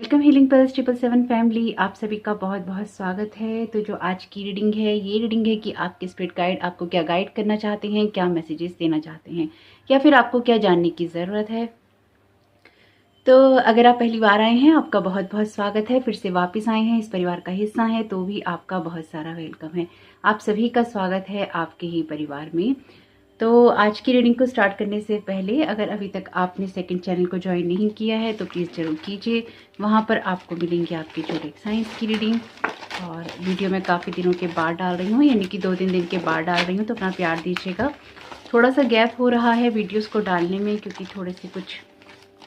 मैजिकम healing pulse 777 family, आप सभी का बहुत बहुत स्वागत है। तो जो आज की रीडिंग है, ये रीडिंग है कि आपके स्पिरिट गाइड आपको क्या गाइड करना चाहते हैं, क्या मैसेजेस देना चाहते हैं, या फिर आपको क्या जानने की ज़रूरत है। तो अगर आप पहली बार आए हैं, आपका बहुत बहुत स्वागत है। फिर से वापस आए हैं, इस परिवार का हिस्सा हैं, तो भी आपका बहुत सारा वेलकम है। आप सभी का स्वागत है आपके ही परिवार में। तो आज की रीडिंग को स्टार्ट करने से पहले अगर अभी तक आपने सेकंड चैनल को ज्वाइन नहीं किया है तो प्लीज़ ज़रूर कीजिए। वहाँ पर आपको मिलेंगे आपकी जोडिक साइंस की रीडिंग। और वीडियो मैं काफ़ी दिनों के बाद डाल रही हूँ, यानी कि 2-3 दिन के बाद डाल रही हूँ, तो अपना प्यार दीजिएगा। थोड़ा सा गैप हो रहा है वीडियोज़ को डालने में, क्योंकि थोड़े से कुछ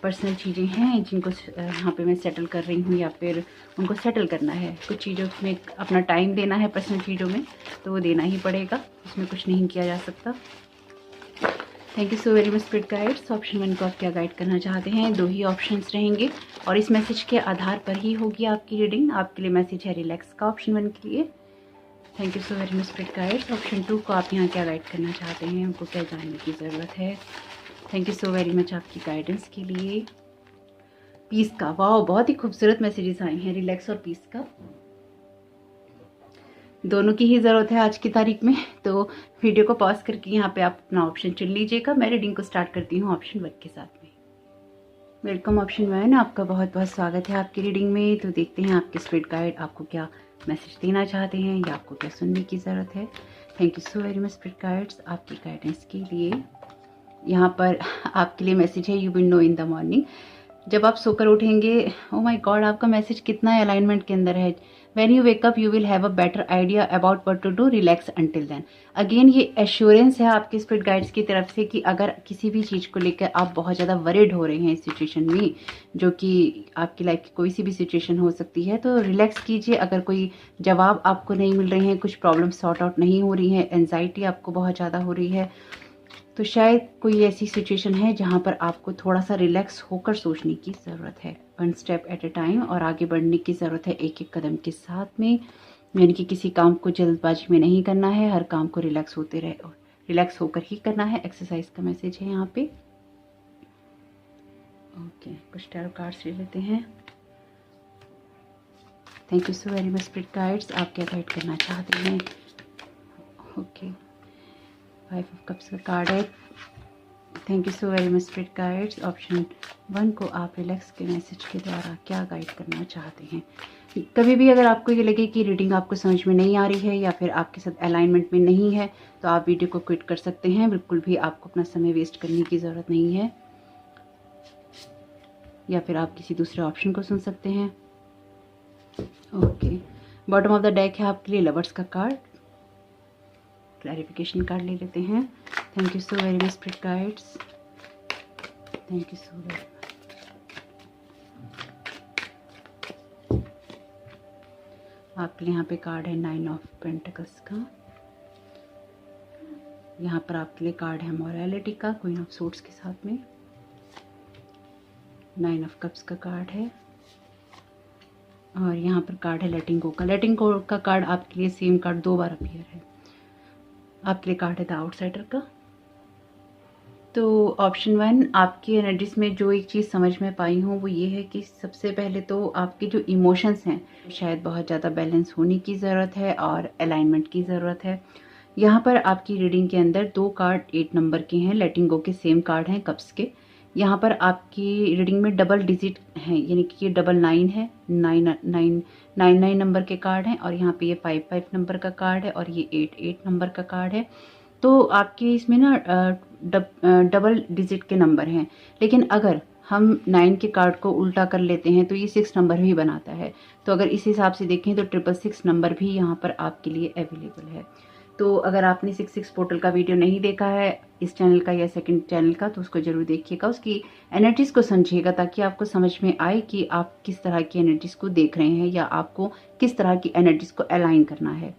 पर्सनल चीज़ें हैं जिनको यहाँ पे मैं सेटल कर रही हूँ, या फिर उनको सेटल करना है। कुछ चीज़ों में अपना टाइम देना है, पर्सनल चीज़ों में तो वो देना ही पड़ेगा, उसमें कुछ नहीं किया जा सकता। Thank you so very much spirit guides. Option 1 को आप क्या गाइड करना चाहते हैं? 2 ही ऑप्शंस रहेंगे और इस मैसेज के आधार पर ही होगी आपकी रीडिंग। आपके लिए मैसेज है रिलैक्स का ऑप्शन 1 के लिए। Thank you so very much spirit guides. Option 2 को आप यहाँ क्या गाइड करना चाहते हैं, उनको क्या जानने की ज़रूरत है? Thank you so very much आपकी गाइडेंस के लिए। पीस का, वाह, बहुत ही खूबसूरत मैसेजेस आए हैं, रिलैक्स और पीस का। दोनों की ही ज़रूरत है आज की तारीख में। तो वीडियो को पॉज करके यहाँ पे आप अपना ऑप्शन चुन लीजिएगा। मैं रीडिंग को स्टार्ट करती हूँ ऑप्शन 1 के साथ में। वेलकम ऑप्शन 1, आपका बहुत बहुत स्वागत है आपकी रीडिंग में। तो देखते हैं आपके स्पिरिट गाइड आपको क्या मैसेज देना चाहते हैं या आपको क्या सुनने की ज़रूरत है। Thank you so very much spirit guides आपकी गाइडेंस के लिए। यहाँ पर आपके लिए मैसेज है, you will know in the morning. जब आप सोकर उठेंगे, ओ माय गॉड, आपका मैसेज कितना अलाइनमेंट के अंदर है। When you wake up you will have a better idea about what to do, relax until then. Again ये एश्योरेंस है आपके स्पिरिट गाइड्स की तरफ से कि अगर किसी भी चीज़ को लेकर आप बहुत ज़्यादा वरीड हो रहे हैं इस सिचुएशन में, जो कि आपकी लाइफ की कोई सी भी सिचुएशन हो सकती है, तो रिलैक्स कीजिए। अगर कोई जवाब आपको नहीं मिल रहे हैं, कुछ प्रॉब्लम सॉर्ट आउट नहीं हो रही है, एंजाइटी आपको बहुत ज़्यादा हो रही है, तो शायद कोई ऐसी सिचुएशन है जहाँ पर आपको थोड़ा सा रिलैक्स होकर सोचने की ज़रूरत है। 1 स्टेप एट ए टाइम, और आगे बढ़ने की ज़रूरत है एक एक कदम के साथ में। यानी कि किसी काम को जल्दबाजी में नहीं करना है, हर काम को रिलैक्स होते रहे और रिलैक्स होकर ही करना है। एक्सरसाइज का मैसेज है यहाँ पे। ओके, कुछ टैरो कार्ड्स ले लेते हैं। Thank you so very much spirit guides, आप क्या गाइड करना चाहते हैं? ओके, 5 ऑफ कप्स का कार्ड है। Thank you so very much spirit guides. Option 1 को आप रिलैक्स के मैसेज के द्वारा क्या गाइड करना चाहते हैं? कभी भी अगर आपको ये लगे कि रीडिंग आपको समझ में नहीं आ रही है या फिर आपके साथ अलाइनमेंट में नहीं है, तो आप वीडियो को क्विट कर सकते हैं। बिल्कुल भी आपको अपना समय वेस्ट करने की ज़रूरत नहीं है, या फिर आप किसी दूसरे ऑप्शन को सुन सकते हैं। Okay, bottom of the deck है आपके लिए लवर्स का कार्ड। क्लैरिफिकेशन कार्ड ले लेते हैं। Thank you so very much spirit guides, thank you so very. आपके लिए यहाँ पे कार्ड है 9 ऑफ पेंटिकल्स का। यहाँ पर आपके लिए कार्ड है मॉरलिटी का, क्वीन ऑफ सोर्ड्स के साथ में। 9 ऑफ कप्स का कार्ड है, और यहाँ पर कार्ड है लेटिंग गो का। लेटिंग गो का कार्ड आपके लिए सेम कार्ड 2 बार अपीयर है। आपके लिए कार्ड है द आउटसाइडर का। तो ऑप्शन 1, आपकी एनर्जीज में जो एक चीज़ समझ में पाई हूँ वो ये है कि सबसे पहले तो आपके जो इमोशंस हैं शायद बहुत ज़्यादा बैलेंस होने की ज़रूरत है और अलाइनमेंट की ज़रूरत है। यहाँ पर आपकी रीडिंग के अंदर 2 कार्ड 8 नंबर के हैं, लेटिंग गो के सेम कार्ड हैं कप्स के। यहाँ पर आपकी रीडिंग में डबल डिजिट हैं, यानी कि ये 99 है, 99 नंबर के कार्ड हैं, और यहाँ पे ये 55 नंबर का कार्ड है, और ये 88 नंबर का कार्ड है। तो आपके इसमें ना डबल डिजिट के नंबर हैं, लेकिन अगर हम 9 के कार्ड को उल्टा कर लेते हैं तो ये 6 नंबर भी बनाता है। तो अगर इस हिसाब से देखें तो 666 नंबर भी यहाँ पर आपके लिए अवेलेबल है। तो अगर आपने 66 पोर्टल का वीडियो नहीं देखा है इस चैनल का या सेकंड चैनल का, तो उसको जरूर देखिएगा, उसकी एनर्जीज़ को समझिएगा, ताकि आपको समझ में आए कि आप किस तरह की एनर्जीज़ को देख रहे हैं या आपको किस तरह की एनर्जीज़ को अलाइन करना है।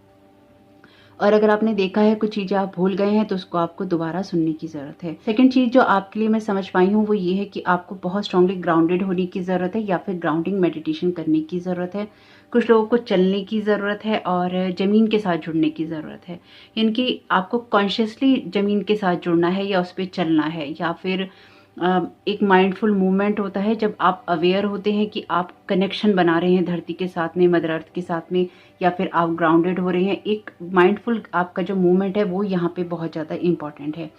और अगर आपने देखा है कुछ चीज़ें आप भूल गए हैं तो उसको आपको दोबारा सुनने की ज़रूरत है। सेकंड चीज़ जो आपके लिए मैं समझ पाई हूँ वो ये है कि आपको बहुत स्ट्रांगली ग्राउंडेड होने की ज़रूरत है, या फिर ग्राउंडिंग मेडिटेशन करने की ज़रूरत है। कुछ लोगों को चलने की ज़रूरत है और ज़मीन के साथ जुड़ने की ज़रूरत है, यानी कि आपको कॉन्शियसली ज़मीन के साथ जुड़ना है या उस पर चलना है, या फिर एक माइंडफुल मूवमेंट होता है जब आप अवेयर होते हैं कि आप कनेक्शन बना रहे हैं धरती के साथ में, मदर अर्थ के साथ में, या फिर आप ग्राउंडेड हो रहे हैं। एक माइंडफुल आपका जो मूवमेंट है वो यहाँ पे बहुत ज़्यादा इम्पॉर्टेंट है।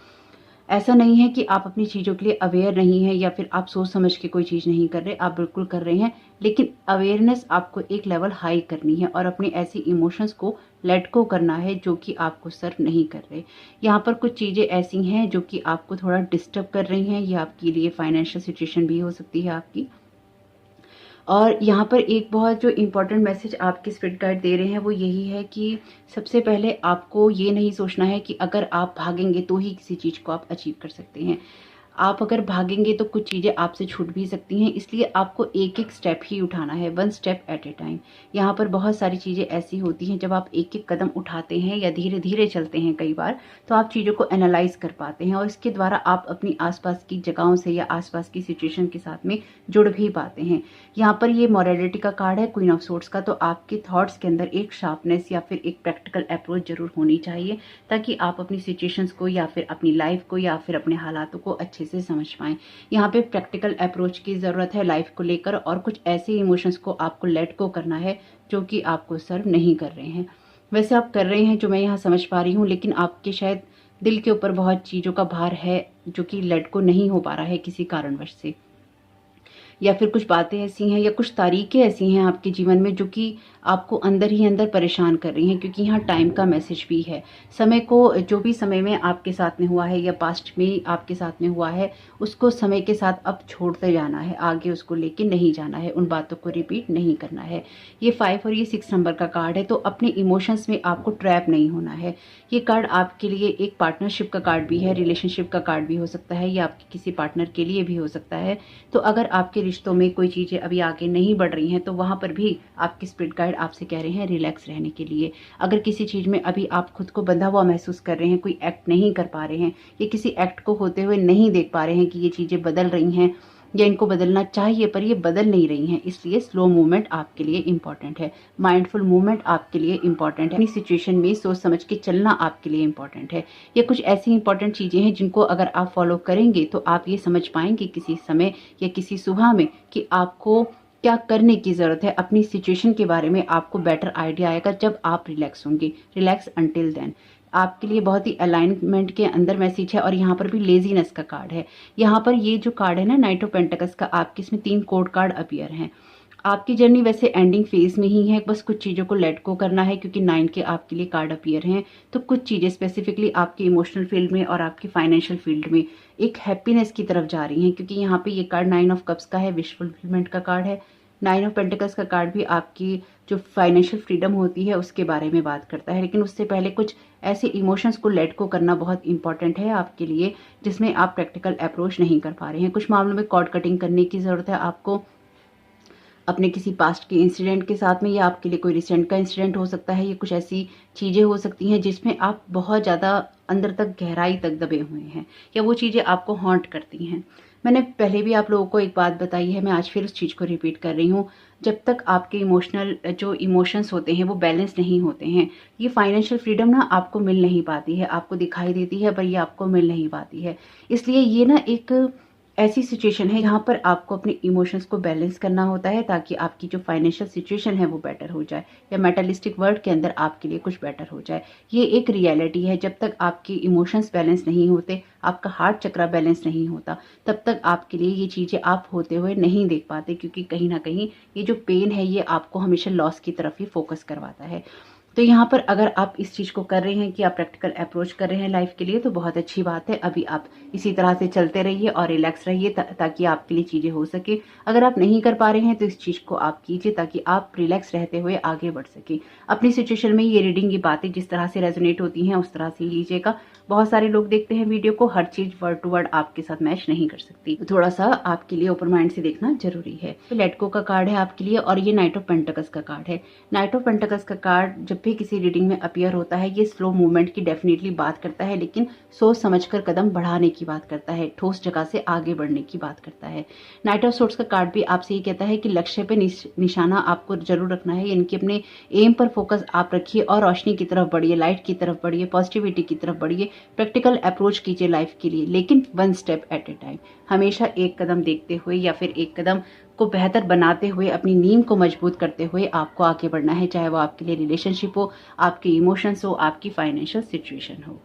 ऐसा नहीं है कि आप अपनी चीज़ों के लिए अवेयर नहीं है या फिर आप सोच समझ के कोई चीज़ नहीं कर रहे, आप बिल्कुल कर रहे हैं, लेकिन अवेयरनेस आपको एक लेवल हाई करनी है और अपनी ऐसी इमोशंस को लेट गो करना है जो कि आपको सर्व नहीं कर रहे। यहाँ पर कुछ चीज़ें ऐसी हैं जो कि आपको थोड़ा डिस्टर्ब कर रही हैं, ये आपके लिए फाइनेंशियल सिचुएशन भी हो सकती है आपकी। और यहाँ पर एक बहुत जो इम्पोर्टेंट मैसेज आपके स्पिरिट गाइड दे रहे हैं वो यही है कि सबसे पहले आपको ये नहीं सोचना है कि अगर आप भागेंगे तो ही किसी चीज़ को आप अचीव कर सकते हैं। आप अगर भागेंगे तो कुछ चीज़ें आपसे छूट भी सकती हैं, इसलिए आपको एक एक स्टेप ही उठाना है, one step at A time. यहाँ पर बहुत सारी चीज़ें ऐसी होती हैं जब आप एक एक कदम उठाते हैं या धीरे धीरे चलते हैं कई बार, तो आप चीज़ों को एनालाइज कर पाते हैं और इसके द्वारा आप अपनी आसपास की जगहों से या आसपास की सिचुएशन के साथ में जुड़ भी पाते हैं। यहाँ पर ये मॉरलिटी का कार्ड है, क्वीन ऑफ सोर्ड्स का, तो आपके थॉट्स के अंदर एक शार्पनेस या फिर एक प्रैक्टिकल अप्रोच जरूर होनी चाहिए ताकि आप अपनी सिचुएशंस को या फिर अपनी लाइफ को या फिर अपने हालातों को अच्छे से समझ पाएं। यहाँ पे प्रैक्टिकल अप्रोच की ज़रूरत है लाइफ को लेकर, और कुछ ऐसे इमोशंस को आपको लेट गो करना है जो कि आपको सर्व नहीं कर रहे हैं। वैसे आप कर रहे हैं जो मैं यहाँ समझ पा रही हूँ, लेकिन आपके शायद दिल के ऊपर बहुत चीज़ों का भार है जो कि लेट गो नहीं हो पा रहा है किसी कारणवश से, या फिर कुछ बातें ऐसी हैं या कुछ तारीखें ऐसी हैं आपके जीवन में जो कि आपको अंदर ही अंदर परेशान कर रही हैं, क्योंकि यहाँ टाइम का मैसेज भी है। समय को, जो भी समय में आपके साथ में हुआ है या पास्ट में आपके साथ में हुआ है, उसको समय के साथ अब छोड़ते जाना है, आगे उसको लेके नहीं जाना है, उन बातों को रिपीट नहीं करना है। ये 5 और ये 6 नंबर का कार्ड है, तो अपने इमोशंस में आपको ट्रैप नहीं होना है। ये कार्ड आपके लिए एक पार्टनरशिप का कार्ड भी है, रिलेशनशिप का कार्ड भी हो सकता है, या आपके किसी पार्टनर के लिए भी हो सकता है। तो अगर आपके रिश्तों में कोई चीज़ें अभी आगे नहीं बढ़ रही हैं तो वहाँ पर भी आपके स्पिरिट गाइड आपसे कह रहे हैं रिलैक्स रहने के लिए। अगर किसी चीज़ में अभी आप खुद को बंधा हुआ महसूस कर रहे हैं, कोई एक्ट नहीं कर पा रहे हैं या किसी एक्ट को होते हुए नहीं देख पा रहे हैं कि ये चीज़ें बदल रही हैं या इनको बदलना चाहिए पर ये बदल नहीं रही हैं, इसलिए स्लो मूवमेंट आपके लिए इंपॉर्टेंट है, माइंडफुल मूवमेंट आपके लिए इंपॉर्टेंट है, अपनी सिचुएशन में सोच समझ के चलना आपके लिए इंपॉर्टेंट है। ये कुछ ऐसी इंपॉर्टेंट चीज़ें हैं जिनको अगर आप फॉलो करेंगे तो आप ये समझ पाएंगे किसी समय या किसी सुबह में कि आपको क्या करने की ज़रूरत है। अपनी सिचुएशन के बारे में आपको बेटर आइडिया आएगा जब आप रिलैक्स होंगे। रिलैक्स अंटिल देन आपके लिए बहुत ही अलाइनमेंट के अंदर मैसेज है। और यहाँ पर भी लेजीनेस का कार्ड है। यहाँ पर ये जो कार्ड है ना, नाइट ऑफ पेंटिकल्स का, आपके इसमें 3 कोड कार्ड अपीयर हैं। आपकी जर्नी वैसे एंडिंग फेज में ही है, बस कुछ चीज़ों को लेट गो करना है क्योंकि 9 के आपके लिए कार्ड अपीयर हैं। तो कुछ चीज़ें स्पेसिफिकली आपके इमोशनल फील्ड में और आपकी फाइनेंशियल फील्ड में एक हैप्पीनेस की तरफ जा रही हैं, क्योंकि यहाँ पे ये कार्ड 9 ऑफ कप्स का है, विश फुलफिलमेंट का कार्ड है। 9 ऑफ पेंटिकल्स का कार्ड भी आपकी जो फाइनेंशियल फ्रीडम होती है उसके बारे में बात करता है, लेकिन उससे पहले कुछ ऐसे इमोशंस को लेट गो करना बहुत इंपॉर्टेंट है आपके लिए जिसमें आप प्रैक्टिकल अप्रोच नहीं कर पा रहे हैं। कुछ मामलों में कॉर्ड कटिंग करने की ज़रूरत है आपको अपने किसी पास्ट के इंसिडेंट के साथ में, या आपके लिए कोई रिसेंट का इंसिडेंट हो सकता है। ये कुछ ऐसी चीज़ें हो सकती हैं जिसमें आप बहुत ज़्यादा अंदर तक गहराई तक दबे हुए हैं या वो चीज़ें आपको हॉन्ट करती हैं। मैंने पहले भी आप लोगों को एक बात बताई है, मैं आज फिर उस चीज़ को रिपीट कर रही हूँ। जब तक आपके इमोशनल जो इमोशंस होते हैं वो बैलेंस नहीं होते हैं, ये फाइनेंशियल फ्रीडम ना आपको मिल नहीं पाती है। आपको दिखाई देती है पर ये आपको मिल नहीं पाती है। इसलिए ये ना एक ऐसी सिचुएशन है यहाँ पर आपको अपने इमोशंस को बैलेंस करना होता है ताकि आपकी जो फाइनेंशियल सिचुएशन है वो बेटर हो जाए, या मेटलिस्टिक वर्ल्ड के अंदर आपके लिए कुछ बेटर हो जाए। ये एक रियलिटी है। जब तक आपके इमोशंस बैलेंस नहीं होते, आपका हार्ट चक्रा बैलेंस नहीं होता, तब तक आपके लिए ये चीज़ें आप होते हुए नहीं देख पाते, क्योंकि कहीं ना कहीं ये जो पेन है ये आपको हमेशा लॉस की तरफ ही फोकस करवाता है। तो यहाँ पर अगर आप इस चीज़ को कर रहे हैं कि आप प्रैक्टिकल अप्रोच कर रहे हैं लाइफ के लिए, तो बहुत अच्छी बात है। अभी आप इसी तरह से चलते रहिए और रिलैक्स रहिए ताकि आपके लिए चीज़ें हो सके। अगर आप नहीं कर पा रहे हैं तो इस चीज़ को आप कीजिए ताकि आप रिलैक्स रहते हुए आगे बढ़ सके। अपनी सिचुएशन में ये रीडिंग की बातें जिस तरह से रेजोनेट होती हैं उस तरह से ही लीजिएगा। बहुत सारे लोग देखते हैं वीडियो को, हर चीज़ वर्ड टू वर्ड आपके साथ मैच नहीं कर सकती, तो थोड़ा सा आपके लिए ओपन माइंड से देखना जरूरी है। तो लेट गो का कार्ड है आपके लिए, और ये नाइट ऑफ पेंटिकल्स का कार्ड है। नाइट ऑफ पेंटिकल्स का कार्ड जब भी किसी रीडिंग में अपीयर होता है, ये स्लो मूवमेंट की डेफिनेटली बात करता है, लेकिन सोच समझकर कदम बढ़ाने की बात करता है, ठोस जगह से आगे बढ़ने की बात करता है। नाइट ऑफ सोर्ड्स का कार्ड भी आपसे ये कहता है कि लक्ष्य पे निशाना आपको जरूर रखना है, यानी कि अपने एम पर फोकस आप रखिए और रोशनी की तरफ बढ़िए, लाइट की तरफ बढ़िए, पॉजिटिविटी की तरफ बढ़िए, प्रैक्टिकल अप्रोच कीजिए लाइफ के लिए, लेकिन 1 स्टेप एट ए टाइम। हमेशा एक कदम देखते हुए या फिर एक कदम को बेहतर बनाते हुए, अपनी नींव को मजबूत करते हुए आपको आगे बढ़ना है, चाहे वो आपके लिए रिलेशनशिप हो, आपके इमोशंस हो, आपकी फाइनेंशियल सिचुएशन हो।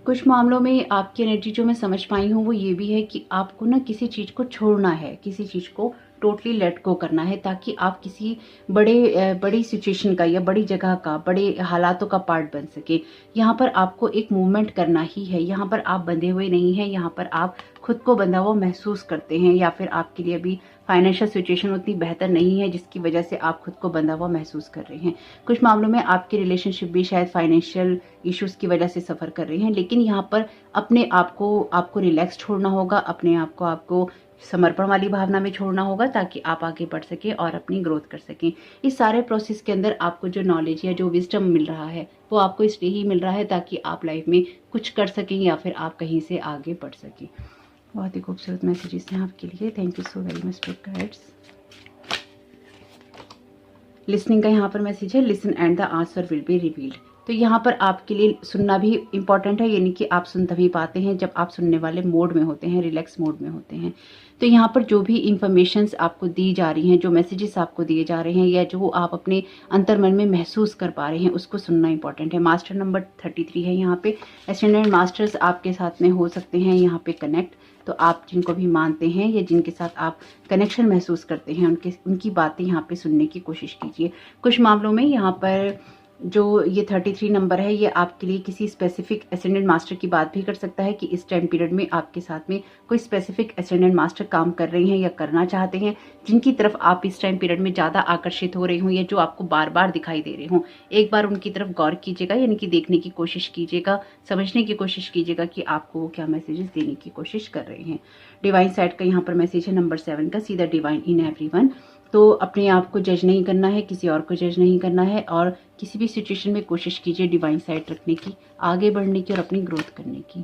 कुछ मामलों में आपकी एनर्जी जो मैं समझ पाई हूँ वो ये भी है कि आपको ना किसी चीज़ को छोड़ना है, किसी चीज़ को टोटली लेट गो करना है, ताकि आप किसी बड़ी सिचुएशन का या बड़ी जगह का, बड़े हालातों का पार्ट बन सके। यहाँ पर आपको एक मूवमेंट करना ही है, यहाँ पर आप बंधे हुए नहीं हैं, यहाँ पर आप खुद को बंधा हुआ महसूस करते हैं, या फिर आपके लिए अभी फाइनेंशियल सिचुएशन उतनी बेहतर नहीं है जिसकी वजह से आप खुद को बंधा हुआ महसूस कर रहे हैं। कुछ मामलों में आपकी रिलेशनशिप भी शायद फाइनेंशियल इश्यूज की वजह से सफ़र कर रहे हैं, लेकिन यहाँ पर अपने आप को आपको रिलैक्स छोड़ना होगा, अपने आप को आपको समर्पण वाली भावना में छोड़ना होगा, ताकि आप आगे बढ़ सकें और अपनी ग्रोथ कर सकें। इस सारे प्रोसेस के अंदर आपको जो नॉलेज या जो विजडम मिल रहा है वो आपको इसलिए ही मिल रहा है ताकि आप लाइफ में कुछ कर सकें या फिर आप कहीं से आगे बढ़ सकें। बहुत ही खूबसूरत मैसेजेस हैं आपके लिए। Thank you so very much spirit guides. Listening का यहाँ पर मैसेज है, listen and the answer will be revealed. तो यहाँ पर आपके लिए सुनना भी इम्पॉर्टेंट है, यानी कि आप सुन तभी पाते हैं जब आप सुनने वाले मोड में होते हैं, रिलैक्स मोड में होते हैं। तो यहाँ पर जो भी इंफॉर्मेशंस आपको दी जा रही हैं, जो मैसेजेस आपको दिए जा रहे हैं, या जो आप अपने अंतर्मन में महसूस कर पा रहे हैं, उसको सुनना इंपॉर्टेंट है। मास्टर नंबर 33 है यहाँ पे। एसेंडेंट मास्टर्स आपके साथ में हो सकते हैं यहाँ पे कनेक्ट। तो आप जिनको भी मानते हैं या जिनके साथ आप कनेक्शन महसूस करते हैं, उनकी बातें यहाँ पे सुनने की कोशिश कीजिए। कुछ मामलों में यहाँ पर जो ये 33 नंबर है, ये आपके लिए किसी स्पेसिफिक एसेंडेंट मास्टर की बात भी कर सकता है कि इस टाइम पीरियड में आपके साथ में कोई स्पेसिफिक एसेंडेंट मास्टर काम कर रहे हैं या करना चाहते हैं, जिनकी तरफ आप इस टाइम पीरियड में ज़्यादा आकर्षित हो रहे हों या जो आपको बार बार दिखाई दे रहे हों। एक बार उनकी तरफ गौर कीजिएगा, यानी कि देखने की कोशिश कीजिएगा, समझने की कोशिश कीजिएगा कि आपको वो क्या मैसेजेस देने की कोशिश कर रहे हैं। डिवाइन साइड का यहाँ पर मैसेज है नंबर 7 का, see the divine in everyone. तो अपने आप को जज नहीं करना है, किसी और को जज नहीं करना है, और किसी भी सिचुएशन में कोशिश कीजिए डिवाइन साइड रखने की, आगे बढ़ने की और अपनी ग्रोथ करने की।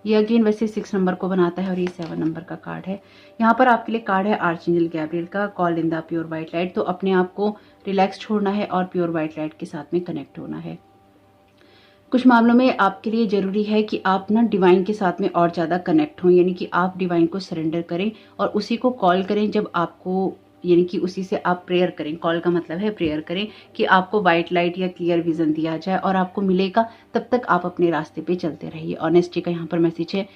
ये अगेन वैसे 6 नंबर को बनाता है और ये 7 नंबर का कार्ड है। यहाँ पर आपके लिए कार्ड है आर्चएंजल गैब्रियल का, call in the pure white light. तो अपने आप को रिलैक्स छोड़ना है और प्योर व्हाइट लाइट के साथ में कनेक्ट होना है। कुछ मामलों में आपके लिए ज़रूरी है कि आप ना डिवाइन के साथ में और ज़्यादा कनेक्ट हों, यानी कि आप डिवाइन को सरेंडर करें और उसी को कॉल करें जब आपको, यानी कि उसी से आप प्रेयर करें। कॉल का मतलब है प्रेयर करें कि आपको वाइट लाइट या क्लियर विजन दिया जाए और आपको मिलेगा, तब तक आप अपने रास्ते पे चलते रहिए। ऑनेस्टी का यहाँ पर मैसेज है,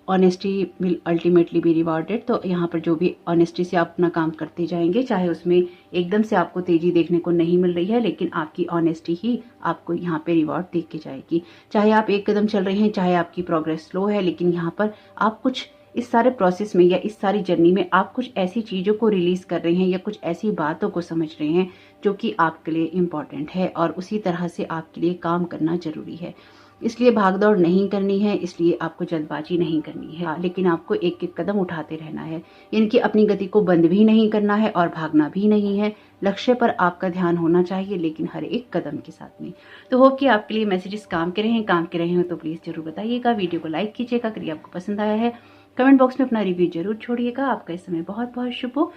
honesty will ultimately be rewarded. तो यहाँ पर जो भी ऑनेस्टी से आप अपना काम करते जाएंगे, चाहे उसमें एकदम से आपको तेजी देखने को नहीं मिल रही है, लेकिन आपकी ऑनेस्टी ही आपको यहाँ पे रिवॉर्ड दे के जाएगी। चाहे आप एक कदम चल रहे हैं, चाहे आपकी प्रोग्रेस स्लो है, लेकिन यहाँ पर आप कुछ इस सारे प्रोसेस में या इस सारी जर्नी में आप कुछ ऐसी चीज़ों को रिलीज कर रहे हैं या कुछ ऐसी बातों को समझ रहे हैं जो कि आपके लिए इम्पॉर्टेंट है, और उसी तरह से आपके लिए काम करना जरूरी है। इसलिए भागदौड़ नहीं करनी है, इसलिए आपको जल्दबाजी नहीं करनी है, लेकिन आपको एक एक कदम उठाते रहना है। इनकी अपनी गति को बंद भी नहीं करना है और भागना भी नहीं है। लक्ष्य पर आपका ध्यान होना चाहिए, लेकिन हर एक कदम के साथ में। तो होप कि आपके लिए मैसेजेस काम के रहे हो तो प्लीज़ जरूर बताइएगा। वीडियो को लाइक कीजिएगा अगर आपको पसंद आया है। कमेंट बॉक्स में अपना रिव्यू जरूर छोड़िएगा। आपका इस समय बहुत बहुत शुभ हो।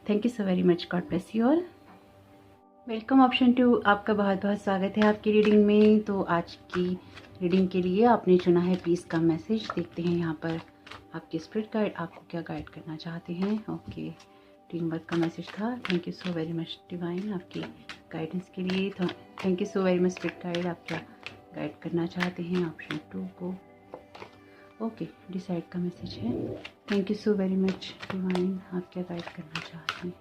Thank you so very much. God bless you all. Welcome option 2, आपका बहुत बहुत स्वागत है आपकी रीडिंग में। तो आज की रीडिंग के लिए आपने चुना है पीस का मैसेज। देखते हैं यहाँ पर आपके स्पिरिट गाइड आपको क्या गाइड करना चाहते हैं। ओके, टीम वर्क का मैसेज था। Thank you so very much divine आपकी गाइडेंस के लिए। Thank you so very much spirit guide, आप क्या गाइड करना चाहते हैं ऑप्शन 2 को। ओके, डिसाइड का मैसेज है। Thank you so very much divine, आप क्या गाइड करना चाहते हैं।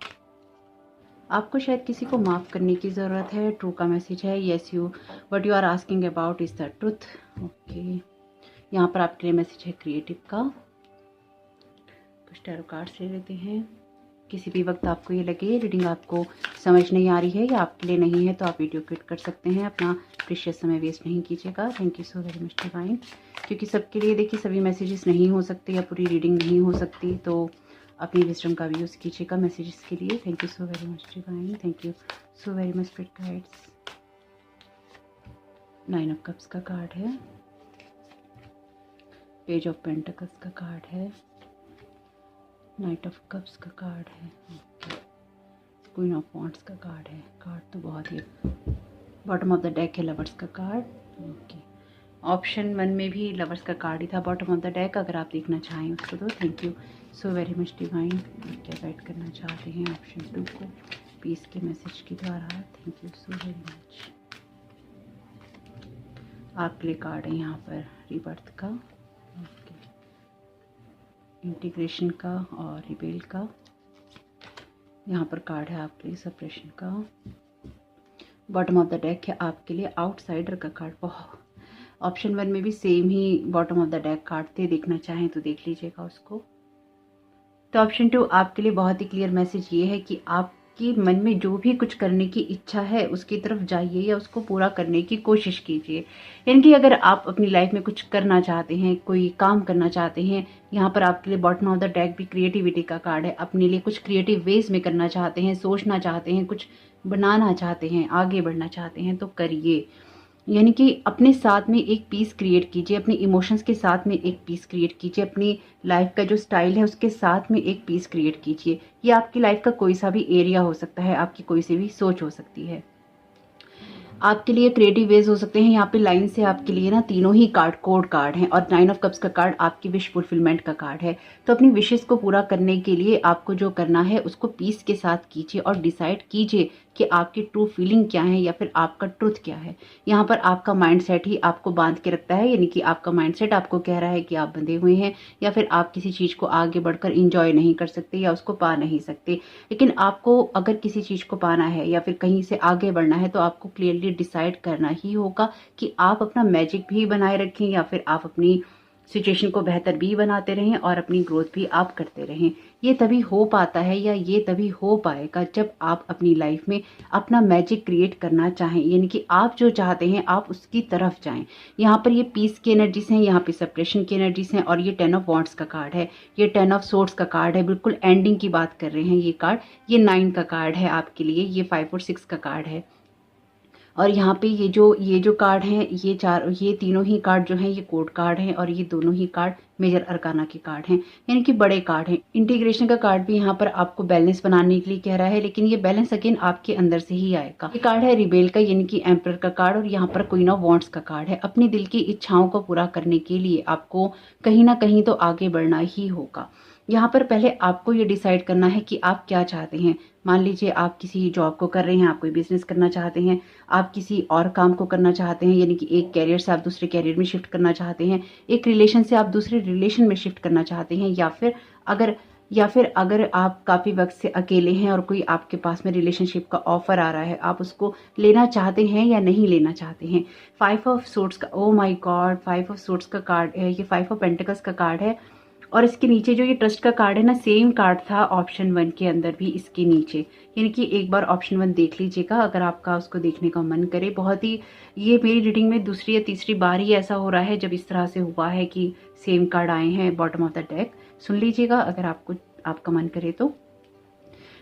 आपको शायद किसी को माफ़ करने की ज़रूरत है। ट्रू का मैसेज है, yes you what you are asking about is the truth. Okay, यहाँ पर आपके लिए मैसेज है क्रिएटिव का। कुछ टैरो कार्ड्स ले लेते हैं। किसी भी वक्त आपको ये लगे रीडिंग आपको समझ नहीं आ रही है या आपके लिए नहीं है, तो आप वीडियो क्विट कर सकते हैं। अपना प्रीशियस समय वेस्ट नहीं कीजिएगा। Thank you so very much divine, क्योंकि सबके लिए देखिए सभी मैसेजेस नहीं हो सकते या पूरी रीडिंग नहीं हो सकती, तो अपनी विजडम का भी यूज़ कीजिएगा मैसेजेस के लिए। Thank you so very much divine, thank you so very much spirit guides. 9 of cups का कार्ड है, पेज ऑफ पेंटिकल्स का कार्ड है, नाइट ऑफ कप्स का कार्ड है, क्वीन ऑफ वॉन्ड्स का कार्ड है। कार्ड तो बहुत ही, बॉटम ऑफ द डेक है लवर्स का कार्ड। ओके, ऑप्शन 1 में भी लवर्स का कार्ड ही था बॉटम ऑफ द डेक। अगर आप देखना चाहें उसको तो thank you so very much divine. क्या गाइड करना चाहते हैं ऑप्शन 2 को पीस के मैसेज के द्वारा? Thank you so very much. आपके लिए कार्ड है यहाँ पर रिबर्थ का, इंटीग्रेशन का और रिबेल का। यहाँ पर कार्ड है आपके लिए सेपरेशन का। बॉटम ऑफ द डेक है आपके लिए आउटसाइडर का कार्ड। बहुत ऑप्शन 1 में भी same he bottom of the deck card थे, देखना चाहें तो देख लीजिएगा उसको। तो ऑप्शन 2 आपके लिए बहुत ही क्लियर मैसेज ये है कि आपके मन में जो भी कुछ करने की इच्छा है उसकी तरफ जाइए या उसको पूरा करने की कोशिश कीजिए। यानी कि अगर आप अपनी लाइफ में कुछ करना चाहते हैं, कोई काम करना चाहते हैं, यहाँ पर आपके लिए बॉटम ऑफ द डेक भी क्रिएटिविटी का कार्ड है। अपने लिए कुछ क्रिएटिव वेज में करना चाहते हैं, सोचना चाहते हैं, कुछ बनाना चाहते हैं, आगे बढ़ना चाहते हैं तो करिए। यानी कि अपने साथ में एक पीस क्रिएट कीजिए, अपने इमोशंस के साथ में एक पीस क्रिएट कीजिए, अपनी लाइफ का जो स्टाइल है उसके साथ में एक पीस क्रिएट कीजिए। ये आपकी लाइफ का कोई सा भी एरिया हो सकता है, आपकी कोई सी भी सोच हो सकती है, आपके लिए क्रिएटिव वेज हो सकते हैं। यहाँ पे लाइन से आपके लिए ना तीनों ही कार्ड कोड कार्ड हैं और 9 ऑफ कप्स का कार्ड आपकी विश फुलफिलमेंट का कार्ड है। तो अपनी विशेस को पूरा करने के लिए आपको जो करना है उसको पीस के साथ कीजिए और डिसाइड कीजिए कि आपकी ट्रू फीलिंग क्या है या फिर आपका ट्रुथ क्या है। यहाँ पर आपका माइंडसेट ही आपको बांध के रखता है, यानी कि आपका माइंडसेट आपको कह रहा है कि आप बंधे हुए हैं या फिर आप किसी चीज़ को आगे बढ़कर इंजॉय नहीं कर सकते या उसको पा नहीं सकते। लेकिन आपको अगर किसी चीज़ को पाना है या फिर कहीं से आगे बढ़ना है तो आपको क्लियरली डिसाइड करना ही होगा कि आप अपना मैजिक भी बनाए रखें या फिर आप अपनी सिचुएशन को बेहतर भी बनाते रहें और अपनी ग्रोथ भी आप करते रहें। ये तभी हो पाता है या ये तभी हो पाएगा जब आप अपनी लाइफ में अपना मैजिक क्रिएट करना चाहें, यानी कि आप जो चाहते हैं आप उसकी तरफ जाएं। यहाँ पर ये पीस की एनर्जीज हैं, यहाँ पे सेपरेशन की एनर्जीज हैं और ये 10 ऑफ वॉन्ड्स का कार्ड है, ये 10 ऑफ सोर्ड्स का कार्ड है। बिल्कुल एंडिंग की बात कर रहे हैं ये कार्ड। ये 9 का कार्ड है आपके लिए, ये 5 और 6 का कार्ड है। और यहाँ पे ये जो कार्ड हैं ये तीनों ही कार्ड जो हैं ये कोड कार्ड हैं और ये दोनों ही कार्ड मेजर अरकाना के कार्ड हैं, यानी कि बड़े कार्ड हैं। इंटीग्रेशन का कार्ड भी यहाँ पर आपको बैलेंस बनाने के लिए कह रहा है, लेकिन ये बैलेंस अगेन आपके अंदर से ही आएगा। ये कार्ड है रिबेल का, यानी कि एम्परर का कार्ड और यहाँ पर क्वीन ऑफ वॉन्ड्स का कार्ड है। अपने दिल की इच्छाओं को पूरा करने के लिए आपको कहीं ना कहीं तो आगे बढ़ना ही होगा। यहाँ पर पहले आपको ये डिसाइड करना है कि आप क्या चाहते हैं। मान लीजिए आप किसी जॉब को कर रहे हैं, आप कोई बिजनेस करना चाहते हैं, आप किसी और काम को करना चाहते हैं, यानी कि एक कैरियर से आप दूसरे कैरियर में शिफ्ट करना चाहते हैं, एक रिलेशन से आप दूसरे रिलेशन में शिफ्ट करना चाहते हैं, या फिर अगर आप काफ़ी वक्त से अकेले हैं और कोई आपके पास में रिलेशनशिप का ऑफर आ रहा है, आप उसको लेना चाहते हैं या नहीं लेना चाहते हैं। 5 ऑफ सोर्ड्स का, ओ माय गॉड, 5 ऑफ सोर्ड्स का कार्ड है, ये 5 ऑफ पेंटिकल्स का कार्ड है। और इसके नीचे जो ये ट्रस्ट का कार्ड है ना, सेम कार्ड था ऑप्शन 1 के अंदर भी इसके नीचे, यानी कि एक बार ऑप्शन 1 देख लीजिएगा अगर आपका उसको देखने का मन करे। बहुत ही ये मेरी रीडिंग में दूसरी या तीसरी बार ही ऐसा हो रहा है जब इस तरह से हुआ है कि सेम कार्ड आए हैं बॉटम ऑफ द डेक। सुन लीजिएगा अगर आपका मन करे तो।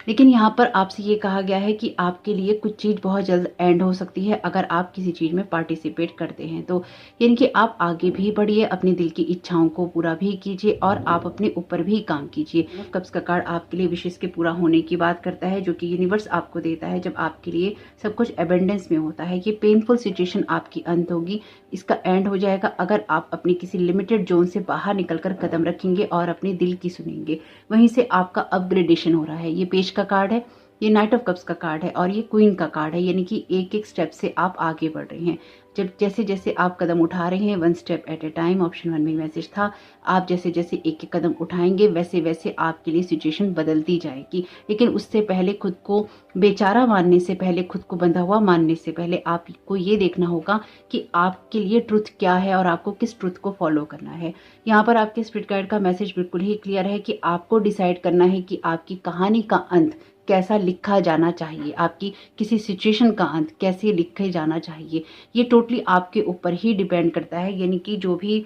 लेकिन यहाँ पर आपसे ये कहा गया है कि आपके लिए कुछ चीज़ बहुत जल्द एंड हो सकती है अगर आप किसी चीज़ में पार्टिसिपेट करते हैं तो, यानी कि आप आगे भी बढ़िए, अपने दिल की इच्छाओं को पूरा भी कीजिए और आप अपने ऊपर भी काम कीजिए। कप्स का कार्ड आपके लिए विशेष के पूरा होने की बात करता है, जो कि यूनिवर्स आपको देता है जब आपके लिए सब कुछ एबेंडेंस में होता है। ये पेनफुल सिचुएशन आपकी अंत होगी, इसका एंड हो जाएगा अगर आप अपनी किसी लिमिटेड जोन से बाहर निकलकर कदम रखेंगे और अपने दिल की सुनेंगे। वहीं से आपका अपग्रेडेशन हो रहा है। ये पेज का कार्ड है, ये नाइट ऑफ कप्स का कार्ड है और ये क्वीन का कार्ड है, यानी कि एक एक स्टेप से आप आगे बढ़ रहे हैं। जब जैसे जैसे आप कदम उठा रहे हैं, 1 step at A time, option 1 में मैसेज था। आप जैसे जैसे एक एक कदम उठाएंगे वैसे वैसे आपके लिए सिचुएशन बदलती जाएगी। लेकिन उससे पहले खुद को बेचारा मानने से पहले, खुद को बंधा हुआ मानने से पहले आपको ये देखना होगा कि आपके लिए ट्रुथ क्या है और आपको किस ट्रुथ को फॉलो करना है। यहाँ पर आपके स्पिरिट गाइड का मैसेज बिल्कुल ही क्लियर है कि आपको डिसाइड करना है कि आपकी कहानी का अंत कैसा लिखा जाना चाहिए, आपकी किसी सिचुएशन का अंत कैसे लिखे जाना चाहिए। ये टोटली आपके ऊपर ही डिपेंड करता है, यानी कि जो भी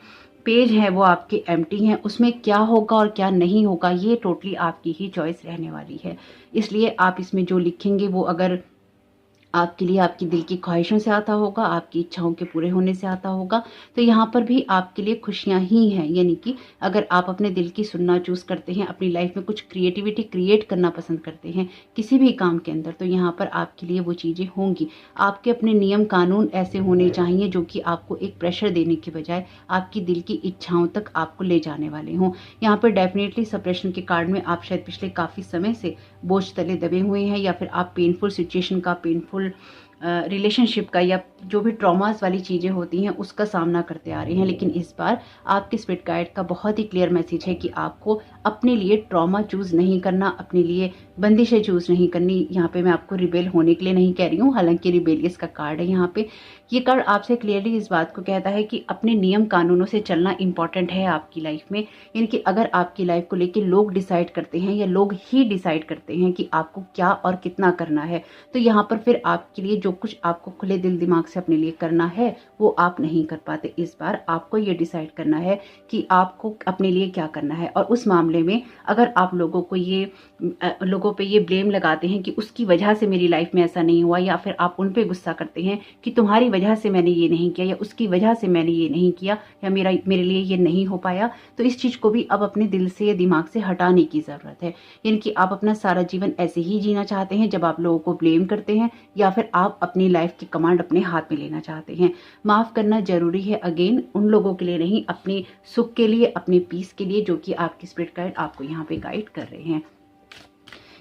पेज है वो आपके एम्प्टी हैं, उसमें क्या होगा और क्या नहीं होगा ये टोटली आपकी ही चॉइस रहने वाली है। इसलिए आप इसमें जो लिखेंगे वो अगर आपके लिए आपकी दिल की ख्वाहिशों से आता होगा, आपकी इच्छाओं के पूरे होने से आता होगा। तो यहाँ पर भी आपके लिए खुशियाँ ही हैं, यानी कि अगर आप अपने दिल की सुनना चूज़ करते हैं, अपनी लाइफ में कुछ क्रिएटिविटी क्रिएट करना पसंद करते हैं किसी भी काम के अंदर, तो यहाँ पर आपके लिए वो चीज़ें होंगी। आपके अपने नियम कानून ऐसे होने चाहिए जो कि आपको एक प्रेशर देने के बजाय आपकी दिल की इच्छाओं तक आपको ले जाने वाले हों। यहाँ पर डेफिनेटली सप्रेशन के कार्ड में आप शायद पिछले काफ़ी समय से बोझ तले दबे हुए हैं, या फिर आप पेनफुल सिचुएशन का, पेनफुल रिलेशनशिप का, या जो भी ट्रॉमास वाली चीज़ें होती हैं उसका सामना करते आ रहे हैं। लेकिन इस बार आपके स्पिरिट गाइड का बहुत ही क्लियर मैसेज है कि आपको अपने लिए ट्रॉमा चूज़ नहीं करना, अपने लिए बंदिशें चूज़ नहीं करनी। यहाँ पे मैं आपको रिबेल होने के लिए नहीं कह रही हूँ, हालांकि रिबेलियस का कार्ड है यहाँ पे। ये कार्ड आपसे क्लियरली इस बात को कहता है कि अपने नियम कानूनों से चलना इंपॉर्टेंट है आपकी लाइफ में। यानी कि अगर आपकी लाइफ को लेकर लोग डिसाइड करते हैं, या लोग ही डिसाइड करते हैं कि आपको क्या और कितना करना है, तो यहाँ पर फिर आपके लिए जो कुछ आपको खुले दिल दिमाग से अपने लिए करना है वो आप नहीं कर पाते। इस बार आपको ये डिसाइड करना है कि आपको अपने लिए क्या करना है। और उस मामले में अगर आप लोगों पे ये ब्लेम लगाते हैं कि उसकी वजह से मेरी लाइफ में ऐसा नहीं हुआ, या फिर आप उन पे गुस्सा करते हैं कि तुम्हारी वजह से मैंने ये नहीं किया, या उसकी वजह से मैंने ये नहीं किया, या मेरे लिए ये नहीं हो पाया, तो इस चीज़ को भी अब अपने दिल से या दिमाग से हटाने की ज़रूरत है। यानी कि आप अपना सारा जीवन ऐसे ही जीना चाहते हैं जब आप लोगों को ब्लेम करते हैं, या फिर आप अपनी लाइफ की कमांड अपने हाथ में लेना चाहते हैं। माफ़ करना जरूरी है, अगेन उन लोगों के लिए नहीं, अपने सुख के लिए, अपने पीस के लिए, जो कि आपकी स्पिरिट गाइड आपको यहाँ पे गाइड कर रहे हैं।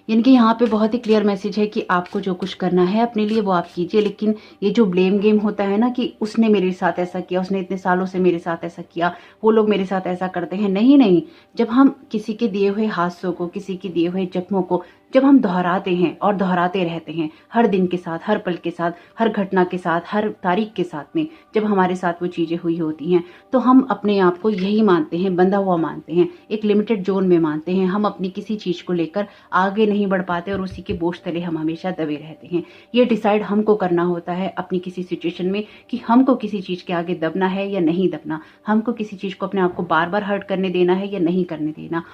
यानी कि यहाँ पे बहुत ही क्लियर मैसेज है कि आपको जो कुछ करना है अपने लिए वो आप कीजिए। लेकिन ये जो ब्लेम गेम होता है ना, कि उसने मेरे साथ ऐसा किया, उसने इतने सालों से मेरे साथ ऐसा किया, वो लोग मेरे साथ ऐसा करते हैं, नहीं नहीं। जब हम किसी के दिए हुए हादसों को, किसी के दिए हुए जख्मों को जब हम दोहराते हैं और दोहराते रहते हैं, हर दिन के साथ, हर पल के साथ, हर घटना के साथ, हर तारीख के साथ में जब हमारे साथ वो चीज़ें हुई होती हैं, तो हम अपने आप को यही मानते हैं, बंधा हुआ मानते हैं, एक लिमिटेड जोन में मानते हैं। हम अपनी किसी चीज़ को लेकर आगे नहीं बढ़ पाते, और उसी के बोझ तले हम हमेशा दबे रहते हैं। ये डिसाइड हमको करना होता है अपनी किसी सिचुएशन में कि हमको किसी चीज़ के आगे दबना है या नहीं दबना, हमको किसी चीज़ को अपने आप को बार बार हर्ट करने देना है या नहीं करने देना।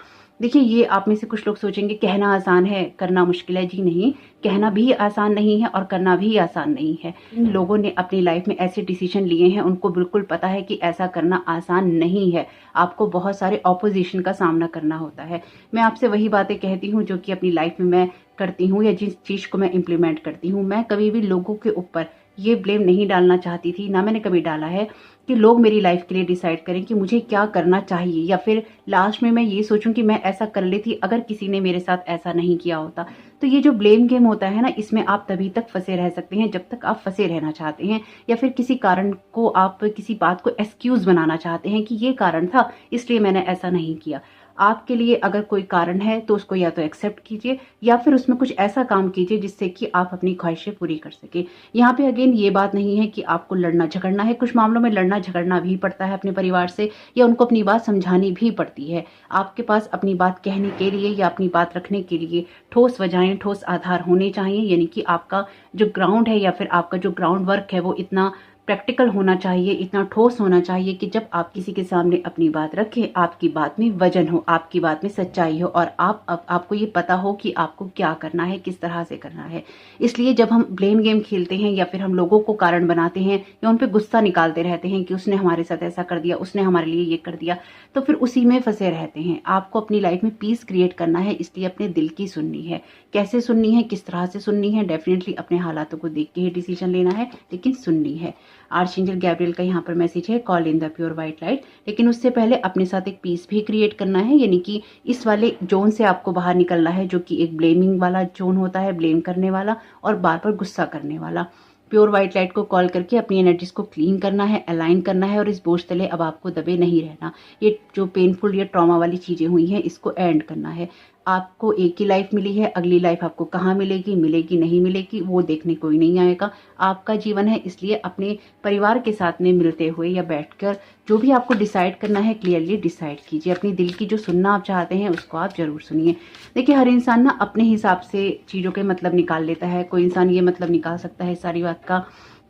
देखिए, ये आप में से कुछ लोग सोचेंगे कहना आसान है, करना मुश्किल है। जी नहीं, कहना भी आसान नहीं है और करना भी आसान नहीं है। लोगों ने अपनी लाइफ में ऐसे डिसीजन लिए हैं, उनको बिल्कुल पता है कि ऐसा करना आसान नहीं है, आपको बहुत सारे ऑपोजिशन का सामना करना होता है। मैं आपसे वही बातें कहती हूँ जो कि अपनी लाइफ में मैं करती हूँ, या जिस चीज़ को मैं इम्प्लीमेंट करती हूँ। मैं कभी भी लोगों के ऊपर ये ब्लेम नहीं डालना चाहती थी, ना मैंने कभी डाला है कि लोग मेरी लाइफ के लिए डिसाइड करें कि मुझे क्या करना चाहिए, या फिर लास्ट में मैं ये सोचूं कि मैं ऐसा कर लेती अगर किसी ने मेरे साथ ऐसा नहीं किया होता। तो ये जो ब्लेम गेम होता है ना, इसमें आप तभी तक फंसे रह सकते हैं जब तक आप फंसे रहना चाहते हैं, या फिर किसी कारण को, आप किसी बात को एक्सक्यूज बनाना चाहते हैं कि ये कारण था इसलिए मैंने ऐसा नहीं किया। आपके लिए अगर कोई कारण है तो उसको या तो एक्सेप्ट कीजिए, या फिर उसमें कुछ ऐसा काम कीजिए जिससे कि आप अपनी ख्वाहिशें पूरी कर सके। यहाँ पे अगेन ये बात नहीं है कि आपको लड़ना झगड़ना है, कुछ मामलों में लड़ना झगड़ना भी पड़ता है अपने परिवार से, या उनको अपनी बात समझानी भी पड़ती है। आपके पास अपनी बात कहने के लिए या अपनी बात रखने के लिए ठोस वजहें, ठोस आधार होने चाहिए। यानी कि आपका जो ग्राउंड है, या फिर आपका जो ग्राउंड वर्क है, वो इतना प्रैक्टिकल होना चाहिए, इतना ठोस होना चाहिए कि जब आप किसी के सामने अपनी बात रखें, आपकी बात में वजन हो, आपकी बात में सच्चाई हो, और आपको ये पता हो कि आपको क्या करना है, किस तरह से करना है। इसलिए जब हम ब्लेम गेम खेलते हैं, या फिर हम लोगों को कारण बनाते हैं, या उन पे गुस्सा निकालते रहते हैं कि उसने हमारे साथ ऐसा कर दिया, उसने हमारे लिए ये कर दिया, तो फिर उसी में फंसे रहते हैं। आपको अपनी लाइफ में पीस क्रिएट करना है, इसलिए अपने दिल की सुननी है। कैसे सुननी है, किस तरह से सुननी है, डेफिनेटली अपने हालातों को देख के ही डिसीजन लेना है, लेकिन सुननी है। आर्चएंजल गैब्रियल का यहाँ पर मैसेज है, call in the pure white light. लेकिन उससे पहले अपने साथ एक पीस भी क्रिएट करना है, यानी कि इस वाले जोन से आपको बाहर निकलना है, जो कि एक ब्लेमिंग वाला जोन होता है, ब्लेम करने वाला और बार बार गुस्सा करने वाला। प्योर व्हाइट लाइट को कॉल करके अपनी एनर्जीज को क्लीन करना है, अलाइन करना है, और इस बोझ तले अब आपको दबे नहीं रहना। ये जो पेनफुल या ट्रॉमा वाली चीज़ें हुई हैं, इसको एंड करना है। आपको एक ही लाइफ मिली है, अगली लाइफ आपको कहाँ मिलेगी, मिलेगी नहीं मिलेगी, वो देखने कोई नहीं आएगा। आपका जीवन है, इसलिए अपने परिवार के साथ में मिलते हुए या बैठकर जो भी आपको डिसाइड करना है, क्लियरली डिसाइड कीजिए। अपनी दिल की जो सुनना आप चाहते हैं उसको आप जरूर सुनिए। देखिए, हर इंसान ना अपने हिसाब से चीज़ों के मतलब निकाल लेता है। कोई इंसान ये मतलब निकाल सकता है सारी बात का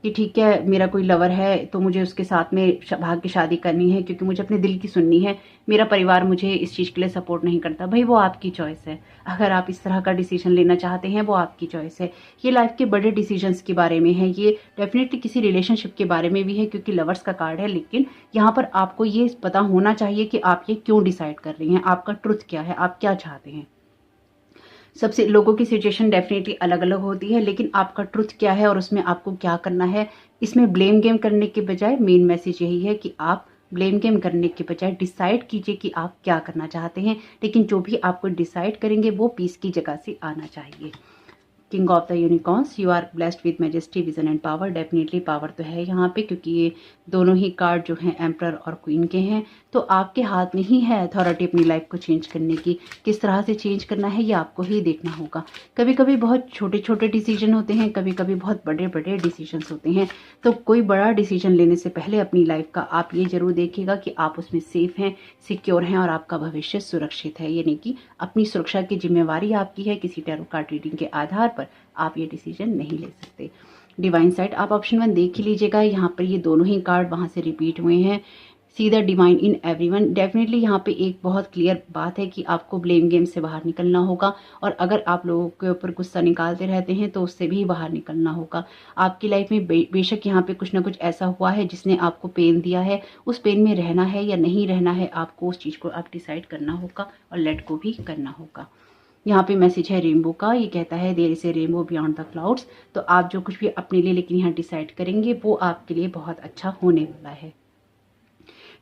कि ठीक है मेरा कोई लवर है तो मुझे उसके साथ में भाग के शादी करनी है क्योंकि मुझे अपने दिल की सुननी है, मेरा परिवार मुझे इस चीज़ के लिए सपोर्ट नहीं करता। भाई वो आपकी चॉइस है, अगर आप इस तरह का डिसीजन लेना चाहते हैं वो आपकी चॉइस है। ये लाइफ के बड़े डिसीजंस के बारे में है, ये डेफिनेटली किसी रिलेशनशिप के बारे में भी है क्योंकि लवर्स का कार्ड है। लेकिन यहाँ पर आपको ये पता होना चाहिए कि आप ये क्यों डिसाइड कर रही हैं, आपका ट्रुथ क्या है, आप क्या चाहते हैं। सबसे लोगों की सिचुएशन डेफिनेटली अलग अलग होती है, लेकिन आपका ट्रुथ क्या है और उसमें आपको क्या करना है। इसमें ब्लेम गेम करने के बजाय मेन मैसेज यही है कि आप ब्लेम गेम करने के बजाय डिसाइड कीजिए कि आप क्या करना चाहते हैं। लेकिन जो भी आपको डिसाइड करेंगे वो पीस की जगह से आना चाहिए। King of the unicorns, you are blessed with majesty, vision and power. Definitely power तो है यहाँ पे क्योंकि ये दोनों ही कार्ड जो हैं एम्परर और क्वीन के हैं। तो आपके हाथ में ही है अथॉरिटी अपनी लाइफ को चेंज करने की। किस तरह से चेंज करना है ये आपको ही देखना होगा। कभी कभी बहुत छोटे छोटे डिसीजन होते हैं, कभी कभी बहुत बड़े बड़े डिसीजन होते हैं। तो कोई बड़ा डिसीजन लेने से पहले अपनी लाइफ का आप ये जरूर देखिएगा कि आप उसमें सेफ हैं, सिक्योर हैं और आपका भविष्य सुरक्षित है। यानी कि अपनी सुरक्षा की जिम्मेवारी आपकी है। किसी टैरो कार्ड रीडिंग के आधार पर आप ये डिसीजन नहीं ले सकते। डिवाइन साइड आप ऑप्शन 1 देख ही लीजिएगा। यहाँ पर ये दोनों ही कार्ड वहां से रिपीट हुए हैं। See the divine in everyone. Definitely यहाँ पे एक बहुत क्लियर बात है कि आपको ब्लेम गेम से बाहर निकलना होगा और अगर आप लोगों के ऊपर गुस्सा निकालते रहते हैं तो उससे भी बाहर निकलना होगा। आपकी लाइफ में बेशक यहाँ पे कुछ ना कुछ ऐसा हुआ है जिसने आपको पेन दिया है, उस पेन में रहना है या नहीं रहना है, आपको उस चीज़ को आप डिसाइड करना होगा और लेट को भी करना होगा। यहाँ पे मैसेज है रेनबो का, ये कहता है there is a rainbow beyond the clouds. तो आप जो कुछ भी अपने लिए लेकिन यहाँ डिसाइड करेंगे वो आपके लिए बहुत अच्छा होने वाला है।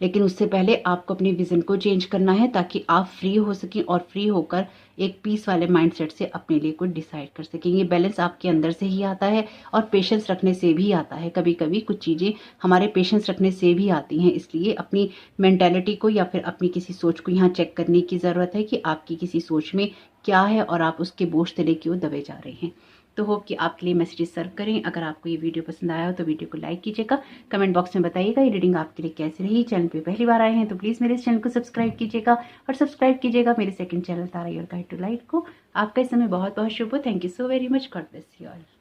लेकिन उससे पहले आपको अपने विजन को चेंज करना है ताकि आप फ्री हो सकें और फ्री होकर एक पीस वाले माइंडसेट से अपने लिए कुछ डिसाइड कर सकें। ये बैलेंस आपके अंदर से ही आता है और पेशेंस रखने से भी आता है। कभी कभी कुछ चीज़ें हमारे पेशेंस रखने से भी आती हैं, इसलिए अपनी मेंटालिटी को या फिर अपनी किसी सोच को यहाँ चेक करने की ज़रूरत है कि आपकी किसी सोच में क्या है और आप उसके बोझ तले क्यों दबे जा रहे हैं। तो होप कि आपके लिए मैसेजेस सर्व करें। अगर आपको ये वीडियो पसंद आया हो तो वीडियो को लाइक कीजिएगा, कमेंट बॉक्स में बताइएगा ये रीडिंग आपके लिए कैसी रही। चैनल पे पहली बार आए हैं तो प्लीज़ मेरे इस चैनल को सब्सक्राइब कीजिएगा और सब्सक्राइब कीजिएगा मेरे second channel Tara your guide to light को। आपका इस समय बहुत बहुत शुभ हो। Thank you so very much. God bless you all.